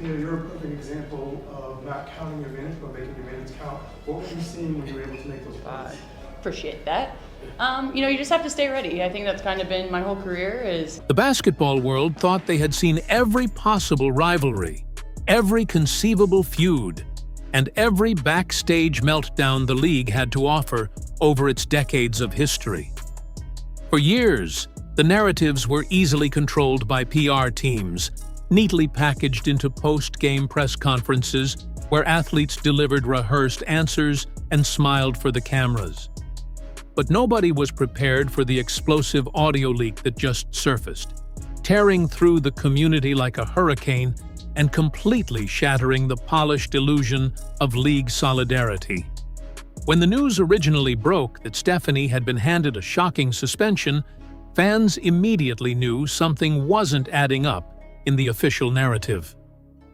you're a perfect example of not counting your minutes, but making your minutes count. What were you seeing when you were able to make those plays? Appreciate that. You just have to stay ready. I think that's kind of been my whole career is... The basketball world thought they had seen every possible rivalry, every conceivable feud, and every backstage meltdown the league had to offer over its decades of history. For years, the narratives were easily controlled by PR teams, neatly packaged into post-game press conferences where athletes delivered rehearsed answers and smiled for the cameras. But nobody was prepared for the explosive audio leak that just surfaced, tearing through the community like a hurricane and completely shattering the polished illusion of league solidarity. When the news originally broke that Stephanie had been handed a shocking suspension, fans immediately knew something wasn't adding up in the official narrative.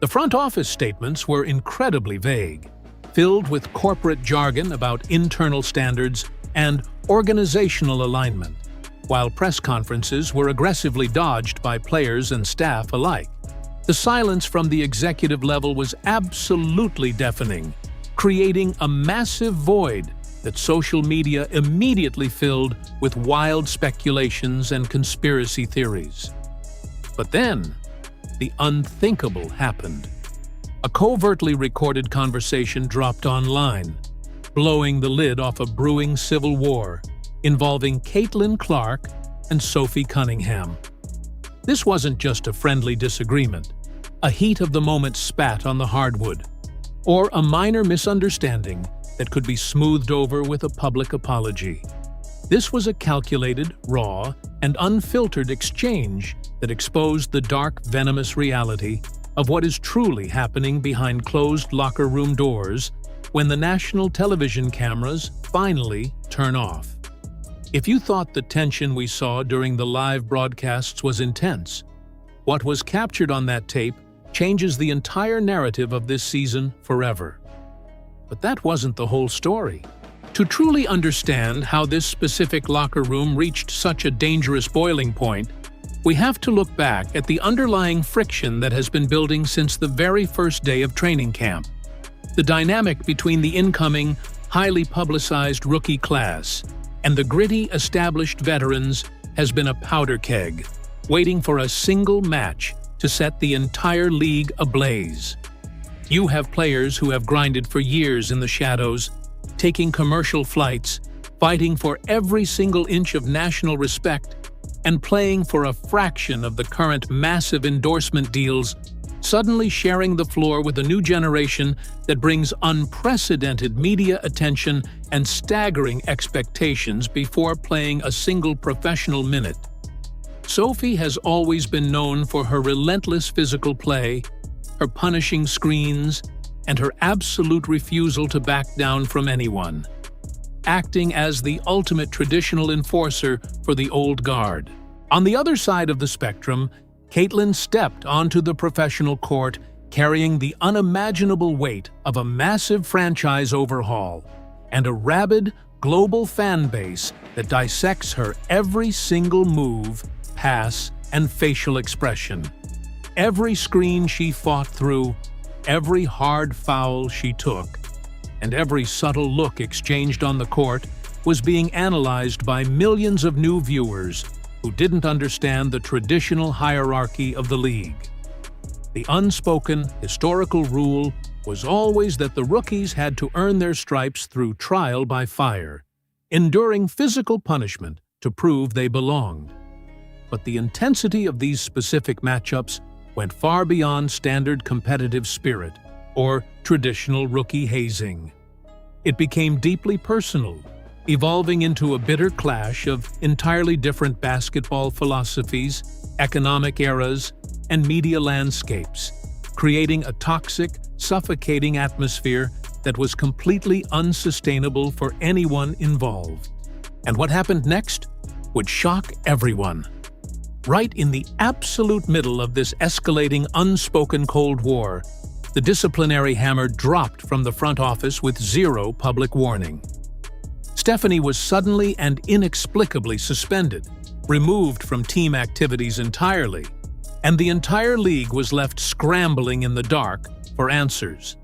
The front office statements were incredibly vague, filled with corporate jargon about internal standards and organizational alignment, while press conferences were aggressively dodged by players and staff alike. The silence from the executive level was absolutely deafening, creating a massive void that social media immediately filled with wild speculations and conspiracy theories. But then, the unthinkable happened. A covertly recorded conversation dropped online, blowing the lid off a brewing civil war involving Caitlyn Clark and Sophie Cunningham. This wasn't just a friendly disagreement, a heat-of-the-moment spat on the hardwood, or a minor misunderstanding that could be smoothed over with a public apology. This was a calculated, raw, and unfiltered exchange that exposed the dark, venomous reality of what is truly happening behind closed locker room doors when the national television cameras finally turn off. If you thought the tension we saw during the live broadcasts was intense, what was captured on that tape changes the entire narrative of this season forever. But that wasn't the whole story. To truly understand how this specific locker room reached such a dangerous boiling point, we have to look back at the underlying friction that has been building since the very first day of training camp. The dynamic between the incoming, highly publicized rookie class and the gritty, established veterans has been a powder keg, waiting for a single match to set the entire league ablaze. You have players who have grinded for years in the shadows, taking commercial flights, fighting for every single inch of national respect, and playing for a fraction of the current massive endorsement deals, suddenly sharing the floor with a new generation that brings unprecedented media attention and staggering expectations before playing a single professional minute. Sophie has always been known for her relentless physical play, her punishing screens, and her absolute refusal to back down from anyone, acting as the ultimate traditional enforcer for the old guard. On the other side of the spectrum, Caitlyn stepped onto the professional court carrying the unimaginable weight of a massive franchise overhaul and a rabid, global fan base that dissects her every single move, pass, and facial expression. Every screen she fought through, every hard foul she took, and every subtle look exchanged on the court was being analyzed by millions of new viewers who didn't understand the traditional hierarchy of the league. The unspoken, historical rule was always that the rookies had to earn their stripes through trial by fire, enduring physical punishment to prove they belonged. But the intensity of these specific matchups went far beyond standard competitive spirit or traditional rookie hazing. It became deeply personal, evolving into a bitter clash of entirely different basketball philosophies, economic eras, and media landscapes, creating a toxic, suffocating atmosphere that was completely unsustainable for anyone involved. And what happened next would shock everyone. Right in the absolute middle of this escalating unspoken Cold War, the disciplinary hammer dropped from the front office with zero public warning. Stephanie was suddenly and inexplicably suspended, removed from team activities entirely, and the entire league was left scrambling in the dark for answers.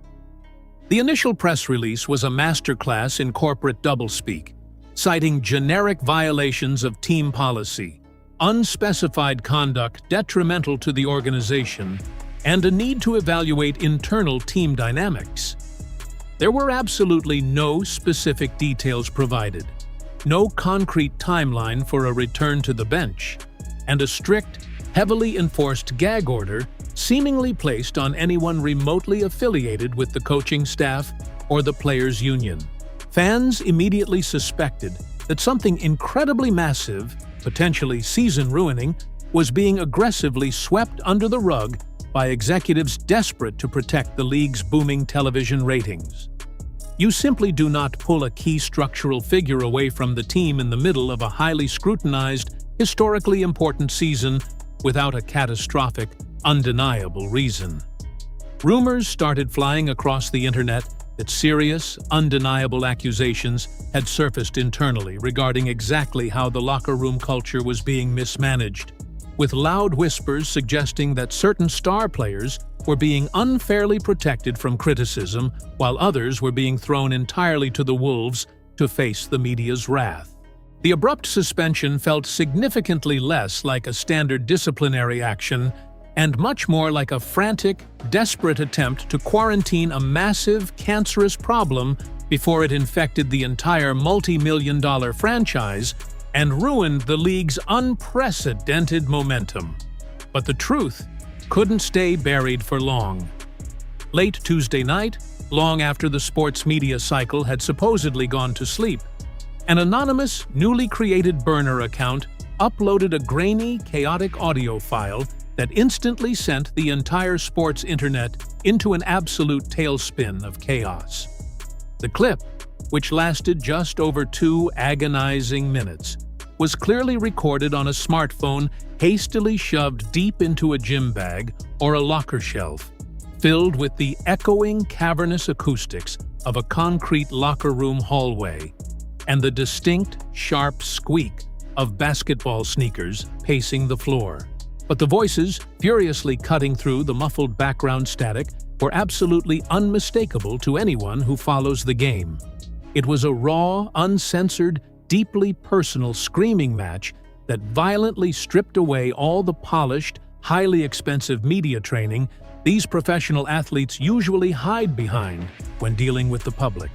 The initial press release was a masterclass in corporate doublespeak, citing generic violations of team policy, unspecified conduct detrimental to the organization, and a need to evaluate internal team dynamics. There were absolutely no specific details provided, no concrete timeline for a return to the bench, and a strict, heavily enforced gag order seemingly placed on anyone remotely affiliated with the coaching staff or the players' union. Fans immediately suspected that something incredibly massive, potentially season-ruining, was being aggressively swept under the rug by executives desperate to protect the league's booming television ratings. You simply do not pull a key structural figure away from the team in the middle of a highly scrutinized, historically important season without a catastrophic, undeniable reason. Rumors started flying across the internet that serious, undeniable accusations had surfaced internally regarding exactly how the locker room culture was being mismanaged, with loud whispers suggesting that certain star players were being unfairly protected from criticism while others were being thrown entirely to the wolves to face the media's wrath. The abrupt suspension felt significantly less like a standard disciplinary action and much more like a frantic, desperate attempt to quarantine a massive, cancerous problem before it infected the entire multi-million-dollar franchise and ruined the league's unprecedented momentum. But the truth couldn't stay buried for long. Late Tuesday night, long after the sports media cycle had supposedly gone to sleep, an anonymous, newly created burner account uploaded a grainy, chaotic audio file that instantly sent the entire sports internet into an absolute tailspin of chaos. The clip, which lasted just over 2 agonizing minutes, was clearly recorded on a smartphone hastily shoved deep into a gym bag or a locker shelf, filled with the echoing, cavernous acoustics of a concrete locker room hallway and the distinct, sharp squeak of basketball sneakers pacing the floor. But the voices, furiously cutting through the muffled background static, were absolutely unmistakable to anyone who follows the game. It was a raw, uncensored, deeply personal screaming match that violently stripped away all the polished, highly expensive media training these professional athletes usually hide behind when dealing with the public.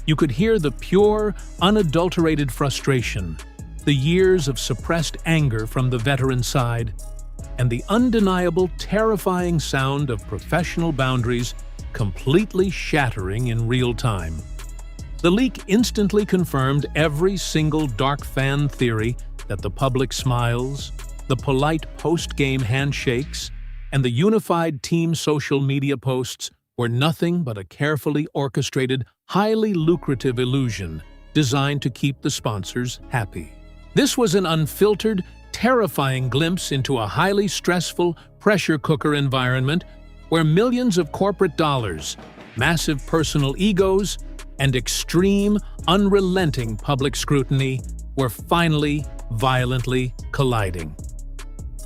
You could hear the pure, unadulterated frustration, the years of suppressed anger from the veteran side, and the undeniable, terrifying sound of professional boundaries completely shattering in real time. The leak instantly confirmed every single dark fan theory that the public smiles, the polite post-game handshakes, and the unified team social media posts were nothing but a carefully orchestrated, highly lucrative illusion designed to keep the sponsors happy. This was an unfiltered, terrifying glimpse into a highly stressful, pressure cooker environment where millions of corporate dollars, massive personal egos, and extreme, unrelenting public scrutiny were finally, violently colliding.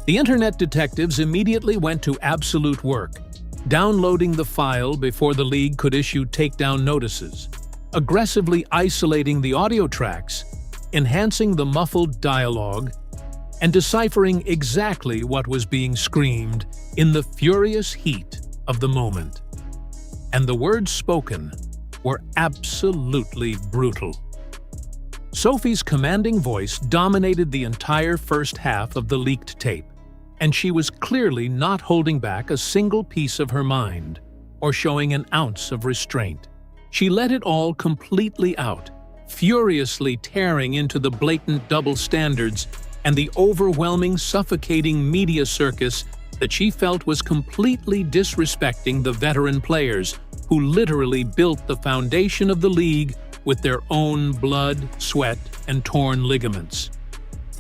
The internet detectives immediately went to absolute work, downloading the file before the league could issue takedown notices, aggressively isolating the audio tracks, enhancing the muffled dialogue, and deciphering exactly what was being screamed in the furious heat of the moment. And the words spoken were absolutely brutal. Sophie's commanding voice dominated the entire first half of the leaked tape, and she was clearly not holding back a single piece of her mind or showing an ounce of restraint. She let it all completely out, furiously tearing into the blatant double standards and the overwhelming, suffocating media circus that she felt was completely disrespecting the veteran players who literally built the foundation of the league with their own blood, sweat, and torn ligaments.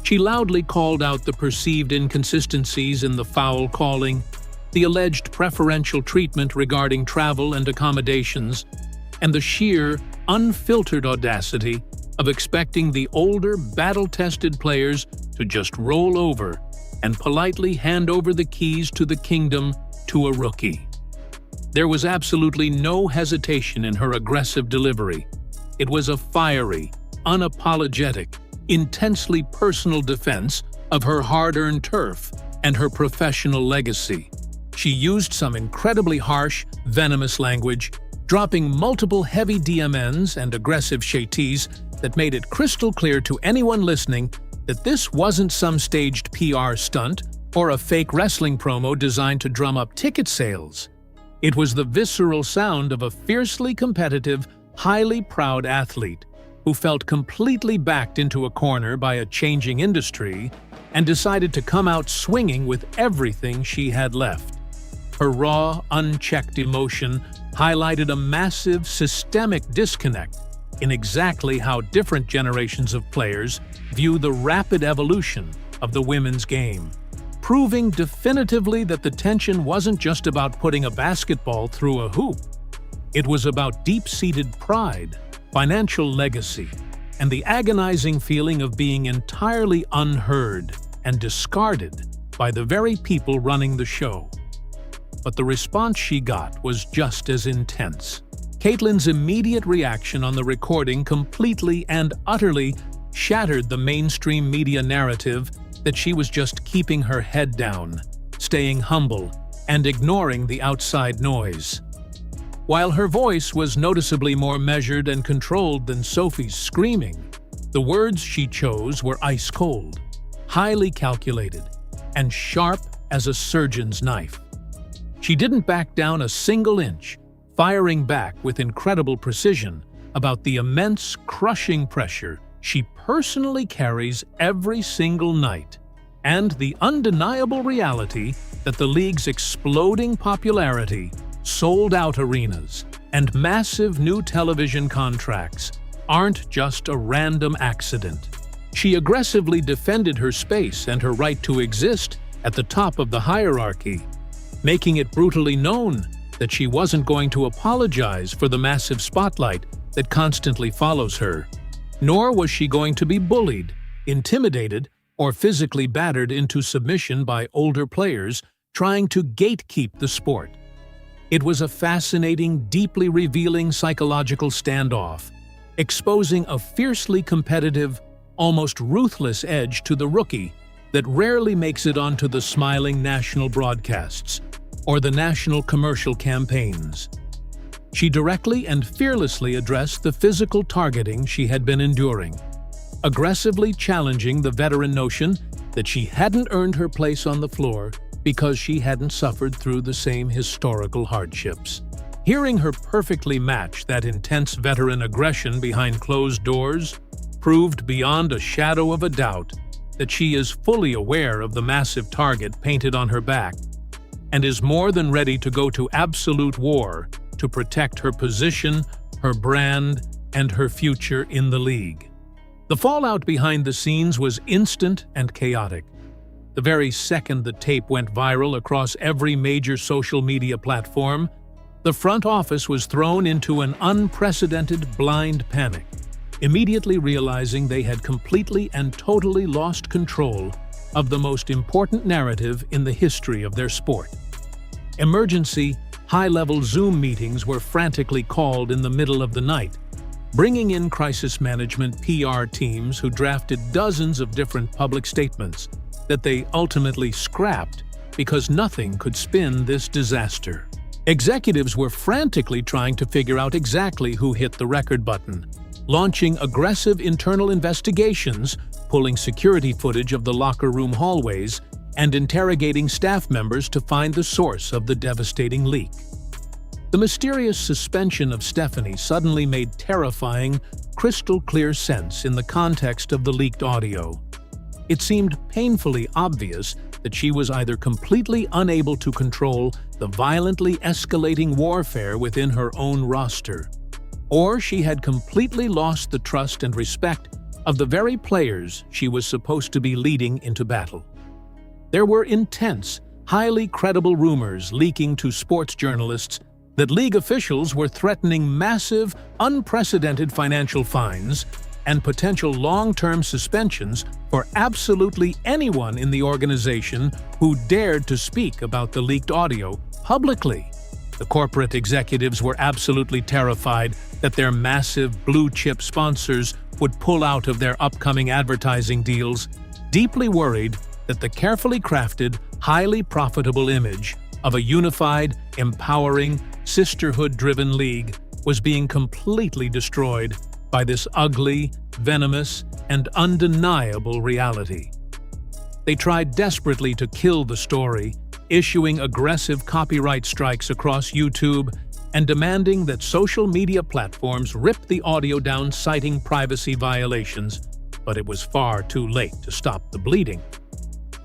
She loudly called out the perceived inconsistencies in the foul calling, the alleged preferential treatment regarding travel and accommodations, and the sheer, unfiltered audacity of expecting the older, battle-tested players to just roll over and politely hand over the keys to the kingdom to a rookie. There was absolutely no hesitation in her aggressive delivery. It was a fiery, unapologetic, intensely personal defense of her hard-earned turf and her professional legacy. She used some incredibly harsh, venomous language, dropping multiple heavy DMNs and aggressive châties that made it crystal clear to anyone listening that this wasn't some staged PR stunt or a fake wrestling promo designed to drum up ticket sales. It was the visceral sound of a fiercely competitive, highly proud athlete who felt completely backed into a corner by a changing industry and decided to come out swinging with everything she had left. Her raw, unchecked emotion highlighted a massive, systemic disconnect in exactly how different generations of players view the rapid evolution of the women's game, proving definitively that the tension wasn't just about putting a basketball through a hoop. It was about deep-seated pride, financial legacy, and the agonizing feeling of being entirely unheard and discarded by the very people running the show. But the response she got was just as intense. Caitlyn's immediate reaction on the recording completely and utterly shattered the mainstream media narrative that she was just keeping her head down, staying humble, and ignoring the outside noise. While her voice was noticeably more measured and controlled than Sophie's screaming, the words she chose were ice-cold, highly calculated, and sharp as a surgeon's knife. She didn't back down a single inch, firing back with incredible precision about the immense, crushing pressure she personally carries every single night, and the undeniable reality that the league's exploding popularity, sold-out arenas, and massive new television contracts aren't just a random accident. She aggressively defended her space and her right to exist at the top of the hierarchy, making it brutally known that she wasn't going to apologize for the massive spotlight that constantly follows her. Nor was she going to be bullied, intimidated, or physically battered into submission by older players trying to gatekeep the sport. It was a fascinating, deeply revealing psychological standoff, exposing a fiercely competitive, almost ruthless edge to the rookie that rarely makes it onto the smiling national broadcasts or the national commercial campaigns. She directly and fearlessly addressed the physical targeting she had been enduring, aggressively challenging the veteran notion that she hadn't earned her place on the floor because she hadn't suffered through the same historical hardships. Hearing her perfectly match that intense veteran aggression behind closed doors proved beyond a shadow of a doubt that she is fully aware of the massive target painted on her back and is more than ready to go to absolute war to protect her position, her brand, and her future in the league. The fallout behind the scenes was instant and chaotic. The very second the tape went viral across every major social media platform, the front office was thrown into an unprecedented blind panic, immediately realizing they had completely and totally lost control of the most important narrative in the history of their sport. Emergency, high-level Zoom meetings were frantically called in the middle of the night, bringing in crisis management PR teams who drafted dozens of different public statements that they ultimately scrapped because nothing could spin this disaster. Executives were frantically trying to figure out exactly who hit the record button, launching aggressive internal investigations, pulling security footage of the locker room hallways, and interrogating staff members to find the source of the devastating leak. The mysterious suspension of Stephanie suddenly made terrifying, crystal-clear sense in the context of the leaked audio. It seemed painfully obvious that she was either completely unable to control the violently escalating warfare within her own roster, or she had completely lost the trust and respect of the very players she was supposed to be leading into battle. There were intense, highly credible rumors leaking to sports journalists that league officials were threatening massive, unprecedented financial fines and potential long-term suspensions for absolutely anyone in the organization who dared to speak about the leaked audio publicly. The corporate executives were absolutely terrified that their massive blue-chip sponsors would pull out of their upcoming advertising deals, deeply worried that the carefully crafted, highly profitable image of a unified, empowering, sisterhood-driven league was being completely destroyed by this ugly, venomous, and undeniable reality. They tried desperately to kill the story, issuing aggressive copyright strikes across YouTube and demanding that social media platforms rip the audio down, citing privacy violations, but it was far too late to stop the bleeding.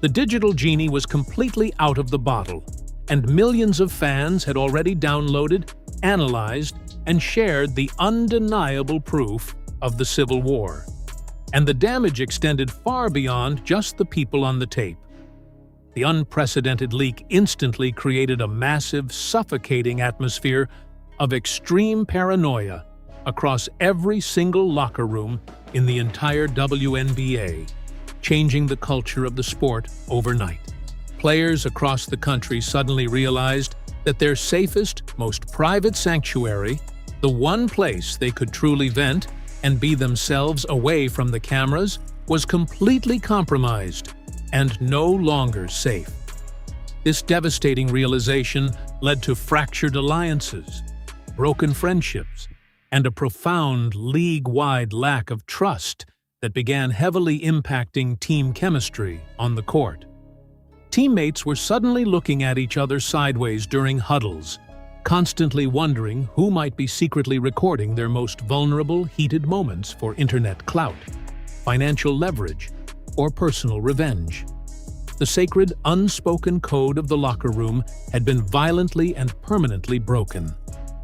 The digital genie was completely out of the bottle, and millions of fans had already downloaded, analyzed, and shared the undeniable proof of the Civil War. And the damage extended far beyond just the people on the tape. The unprecedented leak instantly created a massive, suffocating atmosphere of extreme paranoia across every single locker room in the entire WNBA, changing the culture of the sport overnight. Players across the country suddenly realized that their safest, most private sanctuary, the one place they could truly vent and be themselves away from the cameras, was completely compromised and no longer safe. This devastating realization led to fractured alliances, broken friendships, and a profound league-wide lack of trust that began heavily impacting team chemistry on the court. Teammates were suddenly looking at each other sideways during huddles, constantly wondering who might be secretly recording their most vulnerable, heated moments for internet clout, financial leverage, or personal revenge. The sacred, unspoken code of the locker room had been violently and permanently broken,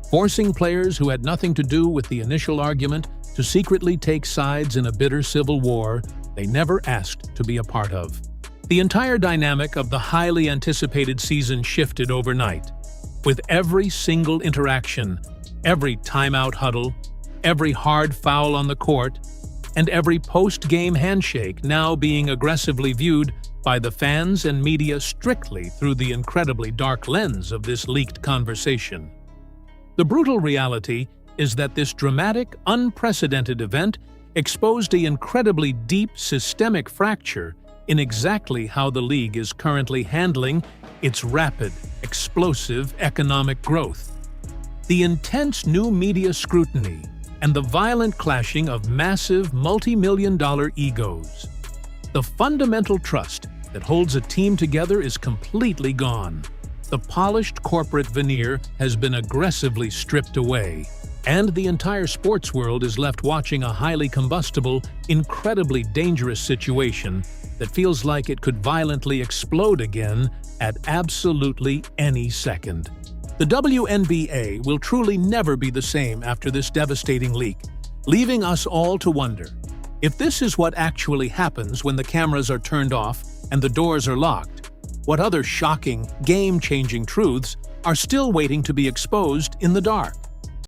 forcing players who had nothing to do with the initial argument to secretly take sides in a bitter civil war they never asked to be a part of. The entire dynamic of the highly anticipated season shifted overnight, with every single interaction, every timeout huddle, every hard foul on the court, and every post-game handshake now being aggressively viewed by the fans and media strictly through the incredibly dark lens of this leaked conversation. The brutal reality is that this dramatic, unprecedented event exposed an incredibly deep systemic fracture in exactly how the league is currently handling its rapid, explosive economic growth. The intense new media scrutiny and the violent clashing of massive multi-million-dollar egos. The fundamental trust that holds a team together is completely gone. The polished corporate veneer has been aggressively stripped away, and the entire sports world is left watching a highly combustible, incredibly dangerous situation that feels like it could violently explode again at absolutely any second. The WNBA will truly never be the same after this devastating leak, leaving us all to wonder, if this is what actually happens when the cameras are turned off and the doors are locked, what other shocking, game-changing truths are still waiting to be exposed in the dark?